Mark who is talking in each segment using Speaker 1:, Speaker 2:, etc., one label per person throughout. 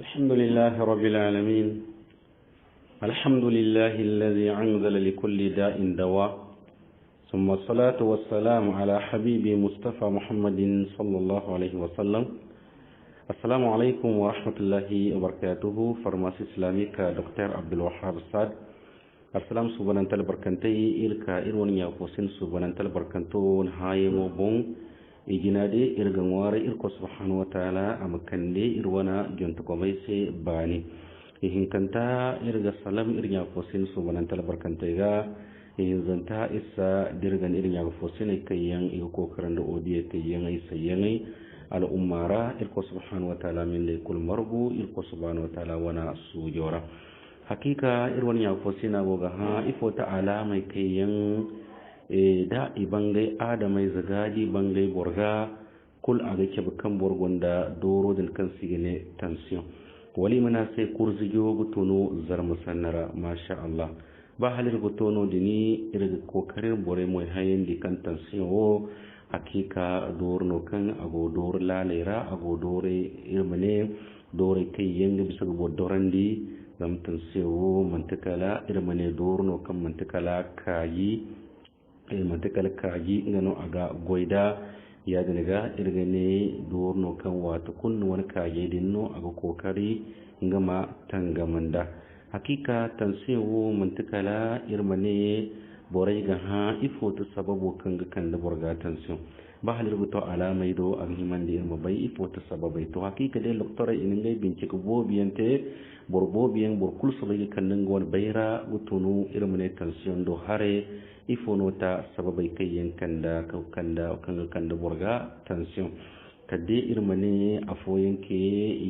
Speaker 1: الحمد لله رب العالمين. الحمد لله الذي أنزل لكل داء دواء، ثم الصلاة والسلام على حبيبي مصطفى محمد صلى الله عليه وسلم. السلام عليكم ورحمة الله وبركاته. فرماسي إسلاميك دكتور عبد الوهاب الصاد. السلام سبحانه البركنتي إلكا إرون يافوسين سبحانه البركنتون هاي مبون ijinade irga ngware irko subhanahu wa ta'ala amakande irwana jonto ko mayse bani ihinkanta irga salam irnya fosin subhanan tal barkanta ga ihinzanta isa dirgan irnya fosin kayyan iko karanda odiye kayyan ay sayyan al ummara irko subhanahu wa ta'ala min lekul margu irko subhanahu wa ta'ala wana sujora hakika irwan ya fosina goga ha ifo ta'ala mai kayyan da ibangai adamai zagadi bangai borga kul aga kebe kan borgonda doro din kan sigine tension wali mana sai kurzigo gutono zarmu sannara masha Allah ba halir gutono dini irga kokarin bore moy hayen di kan tension o hakika dorno kan ago dor lalera ago dore irmane dore kai yanga bisa go dorandi zam tension o mantakala irmane dorno kan mantakala kayi mantakal kaji ngano aga goida ya daga irgane dorno kan wato kunnu wani kaje dinno aga kokari ngama tangamanda hakika tansiwo mantakala irmane borai ga ha ifo to sababu kan ga kan da borga tansiyo ba halir buto alamai do aga himande irma bai ifo to sababai to hakika dai doktora inin gai bincike bobiyante borbobiyan borkul sabai kan nan gon baira gutunu irmane tansiyon do hare ifonota sababai kayyan kanda borga tension kadde irmane afoyen ke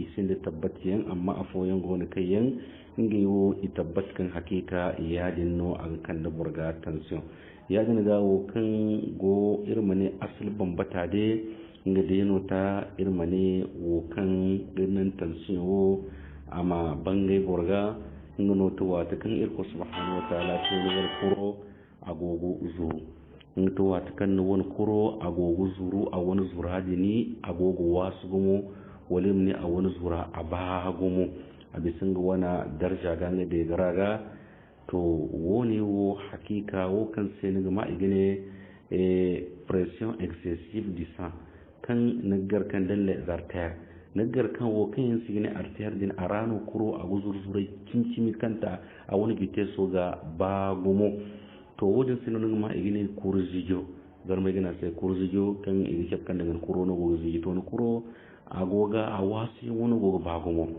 Speaker 1: isin da tabbatiyan amma afoyen gona kayyan ngewo itabbat kan hakika iyadin no an kanda borga tension ya gina gawo kan go irmane asal bambata de ngade no ta irmane wo kan ganin tension wo amma bangai borga ngono to wata kan irko subhanahu wa ta'ala to ne kuro agogo zuru to wata kan wani kuro agogo zuru a wani zura dini agogo wasu gumo walim ne a wani zura a ba gumo a bisan ga wana darja gane da garaga to woni wo hakika wo kan sai ni ma igine pression excessive du sang kan nagar kan dalle zartar nagar kan wo kan yin sigine artiyar din arano kuro a guzur zurai kincimi kanta a wani bite so ga ba gumo to wajen sinonin ma igine kurzijo gar mai gina sai kurzijo kan igi kan daga kuro no go zigi to no kuro agoga a wasi wani go ba gumo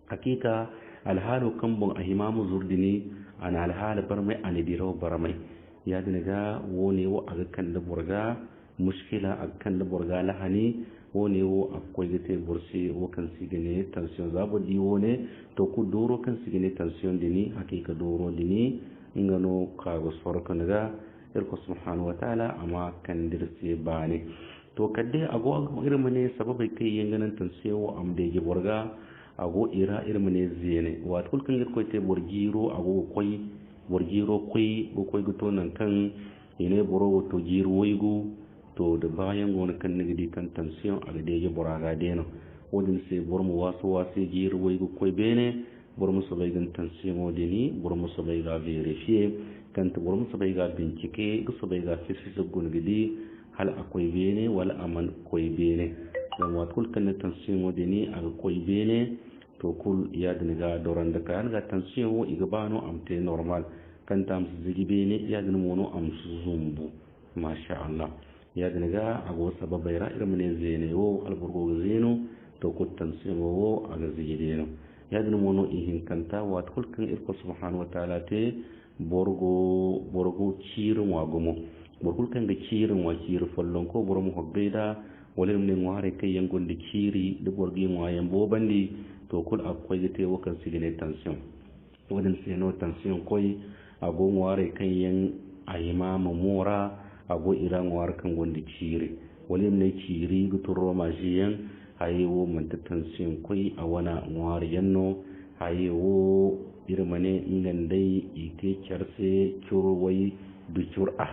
Speaker 1: hakika alhalu kan bon ahimamu zurdini ana alhala barmai anidiro barmai ya dinaga woni wo aga kan da burga mushkila aga kan da burga lahani woni wo akwai gite bursi wo kan sigine tension zabo di wone to ku doro kan sigine tension dini hakika doro dini ingano kago sorka naga irko subhanahu wa ta'ala amma kan dirse bane to kadde ago irmane sababai kai yanganan tansewo amde ge borga ago ira irmane zene wat kulkan irko te borgiro ago koy borgiro koy go koy guto nan kan ine boro to jiro waygo to da bayan gon kan nigidi kan tansiyon aga de ge boraga deno wodin se bormo waso wase jiro waygo koy bene burmu sabai gan tansiyon dini burmu sabai ga verifie kanta burmu sabai ga bincike ga sabai ga fisi gun gidi hal akwai bene wala aman koy bene dan wat kul kan tansiyon dini aga koy bene to kul ya diniga doran da kan ga tansiyon iga bano amte normal kanta am zigi bene ya din mono am zumbu masha Allah ya diniga ago sababai ra irmane zene wo al burgo zeno to kul tansiyon wo aga zigi deno yadin mono ihin kanta wat kulkan irko subhanahu wa ta'ala te borgo cirin wagumo borkulkan ga cirin wa ciri follon ko bormo hobbeda wala ne ngware kai yangon da ciri da borgi ngwayen bobandi to kul akwai gite wakan sigine tension wadin seno tension koi ago ngware kai yan ayima mamora ago ira ngware kan gondi ciri wala ne ciri guturo majiyan hayewo manta tension koi a wana ngwar yanno hayewo irmane ngandai ite charse churwai du chur'a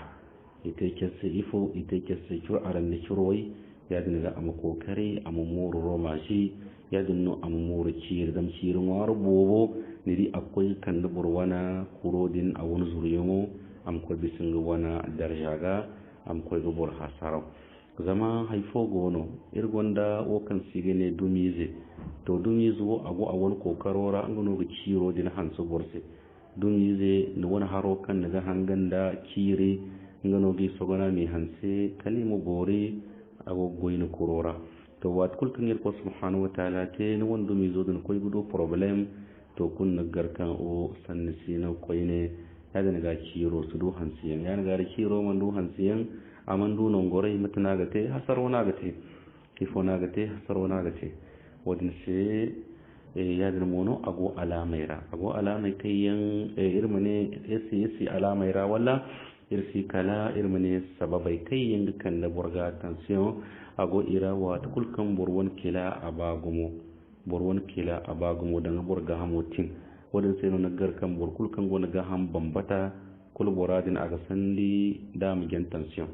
Speaker 1: ite charse ifo ite charse chur'a ran churwai ya dinga am kokari am muru roma shi ya dinno amuru cir dam cir ngor bobo ni di akoy kan da burwana kurodin a wani zuriyo am ko bisin wana darjaga am ko go bor hasaro zama haifo gono irgonda o kan sigene dumize to dumizo ago a wani kokarora an gono ga ciro din hansu borse dumize ni wani haro kan daga hanganda kire ngano gi sogona mi hanse kalimu bore ago goyno kurora to wat kul kan yir ko subhanahu wa ta'ala te ni won dumizo din koy gudo problem to kun nagar kan o sanni sino koyne yaga ga ciro su do hansiyan ya ga ciro man do hansiyan amandu non gore mutuna gate hasarona gate kifona gate hasarona gate wadin se yadin mono ago alamai kayan irmane yasi alamaira wala irsi kala irmane sababai kayan kan da burga tension ago ira wa kulkan burwan kila abagumo dan burga hamotin wadin sai no nagar kan burkul kan gona ga ham bambata kul boradin aga sandi da migen tension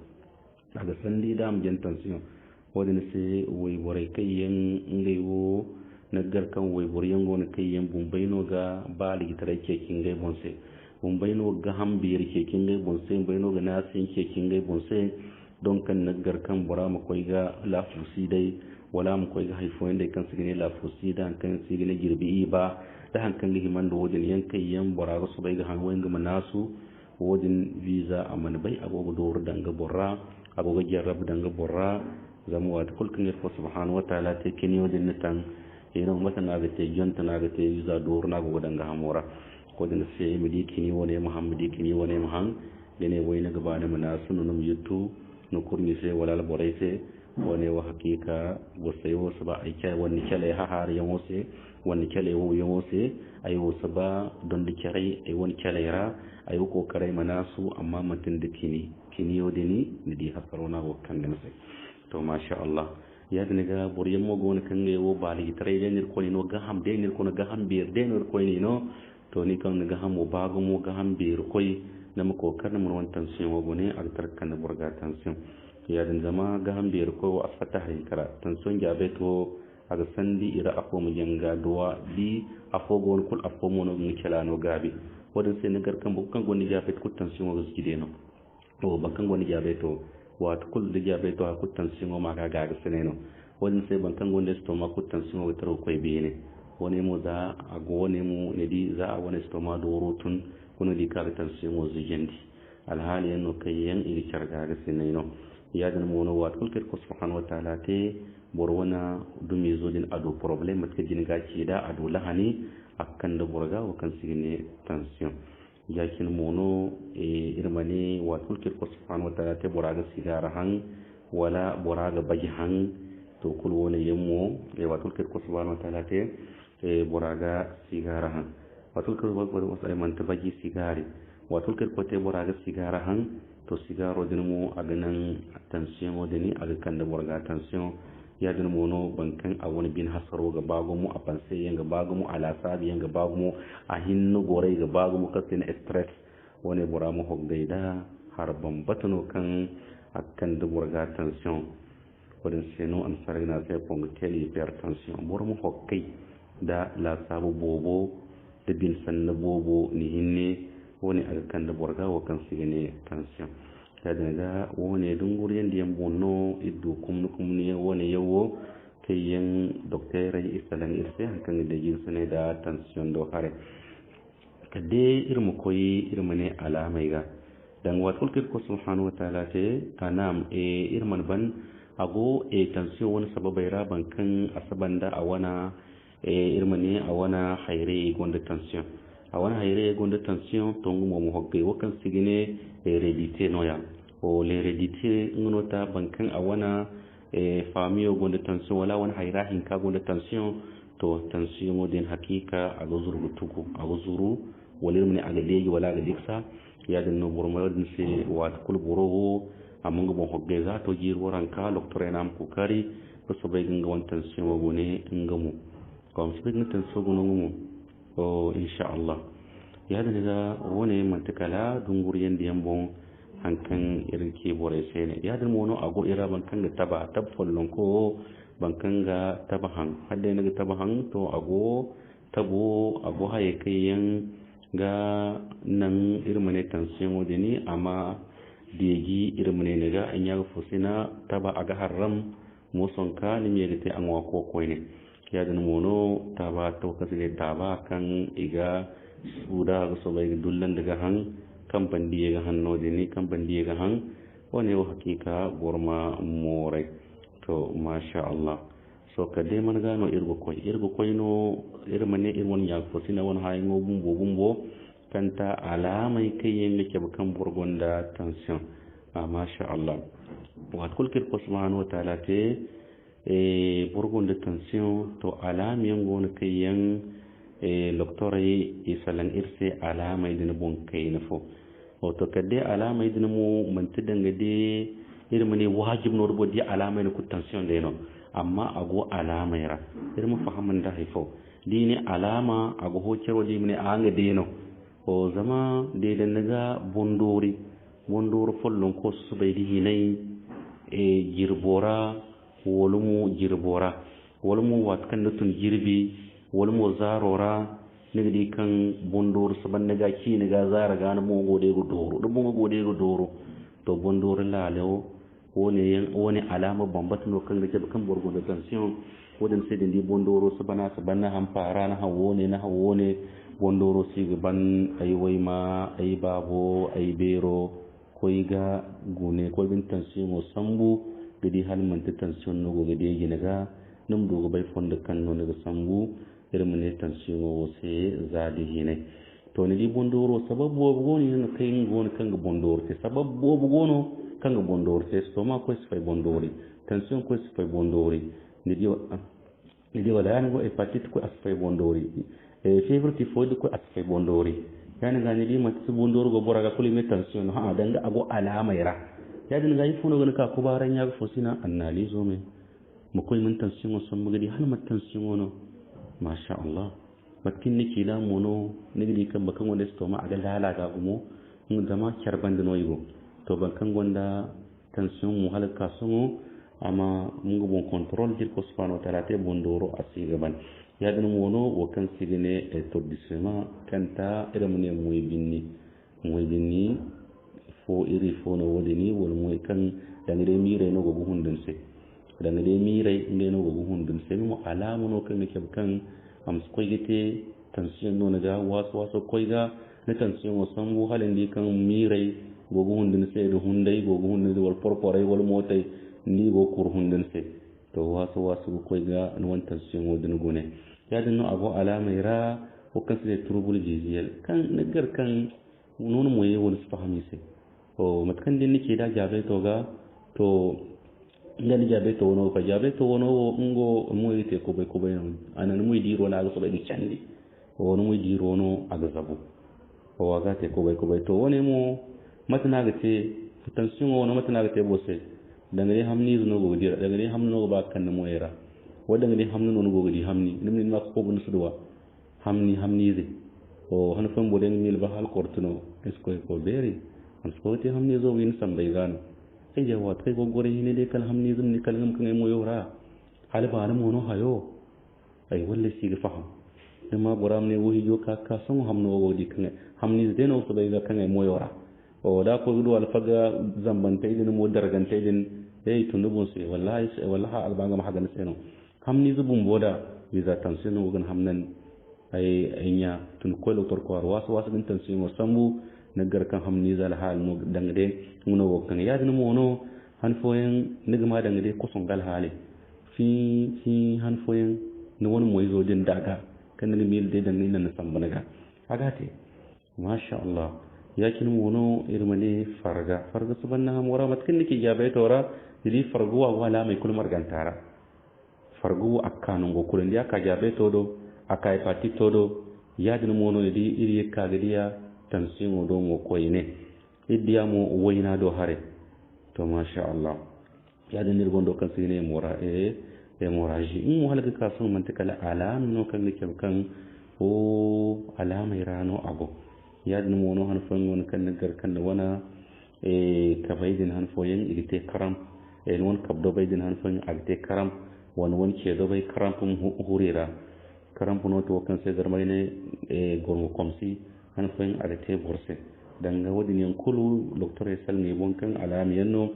Speaker 1: wadin sai wai borai kayan ngaiwo nagar kan wai boriyan gona kayan bumbaino ga bali tare ke kingai bonse bumbaino ga ham biyar ke kingai bonse bumbaino ga nasin ke kingai bonse don kan nagar kan bora mu koi ga lafusi dai wala mu koi ga haifo inda kan sigine lafusi da kan sigine girbi ba da hankan ga himan da wadin yankayen bora ga su bai ga hanwayin ga manasu wadin visa amana bai agogo dor danga borra agogo jarrab danga borra zamu wa kulkin yarfa subhanahu wa ta'ala te kini wadin nitan ina mata na ga te jonta na ga te visa dor na gogo danga hamora ko din sai mi kini wone muhammadi kini wone muhan gene wayna gaba ne manasu nunum yuttu no kurni sai wala borai sai wone wa hakika wasai wasu ba aika wani kale har yan wose wani kale wo yan wose ayi wasu ba don da kirai ayi wani kale ra ayi ko karai manasu amma mutun da kini yodini ni di hasarona wo kan gana sai to masha Allah ya da ga buriyan mo gon kan ne wo bali tare da nir ko ni no ga ham de nir ko no ga ham bir de nir ko ni no to ni kan ga ham wo bago mo ga ham bir ko na mu ko kan mun wantan sin wo bone a tar kan burga tansin ya din zama ga han biyar ko a fata haikara tan son jabe to aga sandi ira afo mu yanga duwa di afo gon kul afo mo no ngi kelano gabi wadin sai nagar kan bukan goni jabe ko tan son wo gide no to bakan goni jabe to wat kul de jabe to ko tan son ma ga ga seneno wadin sai bankan goni sto ma ko tan son wo taro ko be ne woni mo da ago woni mo ne di za a woni sto ma do rotun kuno di ka tan son wo zigendi alhali no kayen iri charga ga seneno yadin mono wat kulkir ko subhanahu wa ta'ala te borwana dumi zodin ado problem mat kajin gaci da ado lahani akan da borga wa kan sigine tension yakin mono irmani wat kulkir ko subhanahu wa ta'ala te boraga sigara han wala boraga baji han to kul wona yemmo wat kulkir ko subhanahu wa ta'ala te boraga sigara han wat kulkir ko sai man tabaji sigari wat kulkir ko te boraga sigara han to sigaro din mu a ganin tension wadani a kan da borga tension ya din mu no bankan a wani bin hasaro ga bago mu a panse yan ga bago mu ala sabi yan ga bago mu a hinnu gore ga bago mu kasin stress wani bora mu hoggaida har bambatano kan akan da borga tension wadin seno an sarina sai ponga tele hypertension bora mu hokkai da la sabu bobo da bin sanna bobo ni hinne wani alkan da borga wa kan sigine tension ta daga wani dunguriyan da yan bonno iddu kumnu ne wani yawo kayan doktorai isalan irse hankan da yin sune da tension do hare kade irmu koyi irmane alamai ga dan wa kulkir ko subhanahu wa ta'ala te tanam irman ban ago tension wani sababai raban kan asabanda a wana irmane a wana haire gonda tension a wani haire gonda tension to ngumo mo hogge wakan sigine heredité noya o l'hérédité ngonota bankan a wana famille gonda tension wala wani haira hinka gonda tension to tension modin hakika a gozuru tuku a gozuru walir mun aga leji wala ga diksa ya den no burma din se wa kul borowo amungo mo hogge za to jir waran ka docteur nam ko kari ko so bay nga won tension wogone ngamu ko so bay tension gono o insha Allah ya da daga wani mantakala dunguriyan da yambon hankan irin ke bore sai ne ya da mono ago ira ban kan da taba tabfallon ko bankanga tabahan hadde naga tabahan to ago tabo ago haye kayan ga nan irmane tension wodini amma degi irmane naga anya fusina taba aga haram muson ka ni me gate an wa ko koyne ya dan mono taba to kasige taba kan iga suda ga so bai dullan daga han kan bandiye ga hanno dini kan bandiye ga han wani wa hakika gorma more to masha Allah so kade man gano irgo koy no irmane irwon ya fusina won hayo bumbo kanta alamai kai yenge ke bakan burgonda tension masha Allah wa kulkir ko subhanahu wa ta'ala te burgonda tension to alami ngon kai yan doctorai isalan irse alamai din bon kai na fo o to kade alamai din mu manti danga de irmane wajib no rubo di alamai ku tension de no amma ago alamai ra irmu fahaman da haifo dini alama ago hokero di mine anga de no o zama de da naga bondori follon ko su bai di hinai girbora wolumu watkan nutun girbi wolumu zarora nigdi kan bondor saban naga ki naga zara ga mo gode go doro to bondor lalo woni alama bambat no kan ga kan borgo da tension wodan sai di bondoro sabana hampara na hawone bondoro siga ban ay wayma ay babo ay bero koyga gune ko bin tension o sambu gidi halman tension no go gidi ginaga num do go bay fonde kan no ga sambu irmane tension o se zadi hine to ni di bondoro sababu goni no kay goni kan ga bondoro te sababu gono kan ga bondoro te stoma ko se fay bondori tension ko se fay bondori ni di wala yan go hepatite ko as fay bondori fever typhoid ko asfai bondori yani gani di mata bondoro go boraga kuli me tension ha danga ago alama ira ya din ga yifuno gani ka kubaran ya fosina analizo me mu kul min tension so mu gadi hal mat tension no masha Allah bakin ni kila mono ni gidi kan bakan wanda stoma aga lala ga gumo mun zama kyarban da noyigo to bakan gonda tension mu halaka sumo amma mun go bon control dir ko subhanahu wa ta'ala te bondoro asiga ban ya dan mono wo kan sigine to disema kanta ira mun moy binni fo iri fo no wodini wol moy kan dangere mire no go hundun se dangere mire ngeno go hundun se mo alamu no kan ke kan am skoygete tension no naga waso koyga na tension o sambu halindi kan mire go hundun se do hundai go hundun wol porpore wol motay ndi go kur hundun se to waso koyga no tension o dun gune ya dinno ago alama ira o kan se trouble visuel kan nagar kan nono moye won fahami se o matkan din nake da jabe to ga to ngani jabe to no fa jabe to wono ngo moye te ko be non anan moy diro na so be di chandi o no moy diro no aga zabu o waga te ko be to woni mo matna ga te tension o no matna ga te bose dangare hamni no go dira dangare hamno ba kan moyera wadanga di hamni non go di hamni nimni ma ko bun sudwa hamni ze o han fam bo den mil ba hal kortuno esko ko beri an foti hamni zo win sam dai gan sai jawat kai go gore hine de kal hamni zum ni kal ngam kan mo yora hal ba na mono hayo ai walle shi ga faham ma boram ne wo hijo ka son hamno go di kan hamni de no so dai ga kan mo yora o da ko do al faga zambante idin mo dargante idin tunu bon se wallahi albanga ma haga ne seno hamni zubun boda wiza tension wo gan hamnan ay nya tun ko doktor ko wasu din tension mo sambu nagar kan hamni zal hal no dangde muno wo kan yadin mo no han foyen nigma dangde ko son gal hale fi han foyen no won moy zo din daga kan ni mil de dan ni nan sambanaga agate masha Allah yakin mo no irmane farga subhanna mora matkin niki jabe tora dili fargu wala mai kulmar gantara fargu akkanu go kulen ya ka jabe todo akai pati todo yadin mono di iri ka gadiya tansimu do mo koyne idiya mo woyna do hare to masha Allah yadin nir gondo kan sine mora moraji mu halaka ka sun mantakala alam no kan nake kan o alama irano ago yadin mono han fangon kan nagar kan wana ka baydin han foyen igite karam won kabdo baydin han fan agte karam wani ke da bai karampun hurera karampun wato kan sai zarmai ne gongo komsi an fayin arete borse danga wadin yankulu doktor sal ne bonkan alamiyan no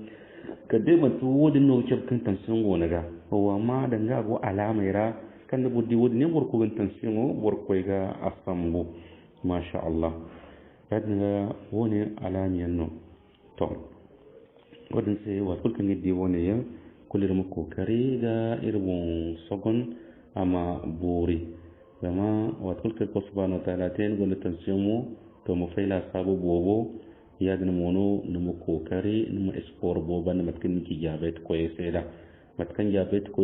Speaker 1: kadde matu wadin no kan tansin go naga wa ma danga go alamaira kan da buddi wadin ne borko gan tansin go borko ga asambu masha Allah yadda wani alamiyan no to wadin sai wa kulkan yaddi wani yan kulir mu kokari ga irbun sogon ama buri zama wa kulkan ko subhanahu wa ta'ala tayin go tansin mu to mu faila sabu bobo ya dana mono numu kokari numu sport boba na matkan ki jabet ko seda matkan jabet ko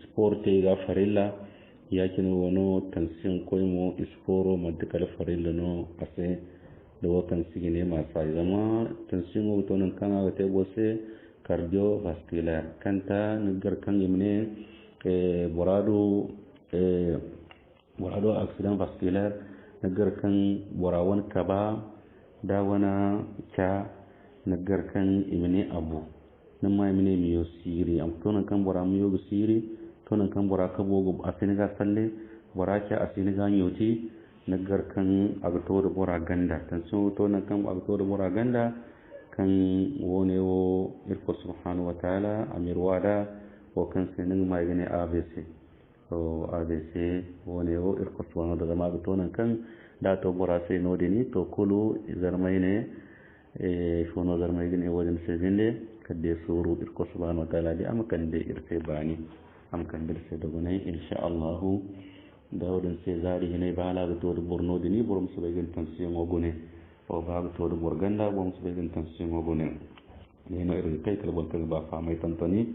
Speaker 1: sport ga farilla ya kin wono tension ko mo sport madkal farilla no ase do kan sigine ma sai zama tension mo to nan kana ga te bose cardiovascular kanta nigar kan yimne borado accident vascular nagar kan borawan kaba da wana cha nagar kan imene abu nan ma imene miyo siri am tonan kan bora miyo siri tonan kan bora ka bogo asiniga salle bora cha asiniga nyoti nagar kan agto da bora ganda tan so tonan kan agto da bora ganda kan wone wo irko subhanahu wa ta'ala amir wada wa kan senin ma gane abc to abc wone wo irko subhanahu da ma agto nan kan da to bora sai no deni to kulu zarmai ne fono zarmai gane wajen sevinde kadde suru irko subhanahu wa ta'ala di am kan de irte bani am kan de sai dogo ne insha Allah dawden sai zari ne bala ga to borno deni borom su begin tansiyon ogone o ba ga to borganda borom su begin tansiyon ogone ne no irte kai kal bolkan ba fa mai tantani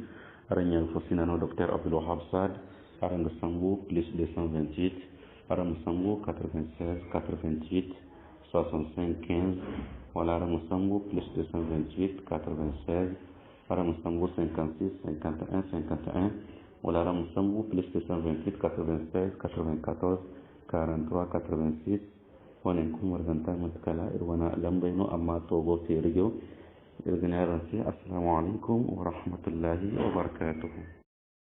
Speaker 1: aranyal fosina no docteur Abdul Wahab Sad aranga sangu plus 228 Aramusango 96 88 65 15 voilà Aramusango plus 228 96 Aramusango 56 51 51 voilà Aramusango plus 228 96 94 43 86 wannan kuma ranta mutkala irwana lambaino amma to go fi rigo irgina ranci assalamu alaikum wa rahmatullahi wa barakatuh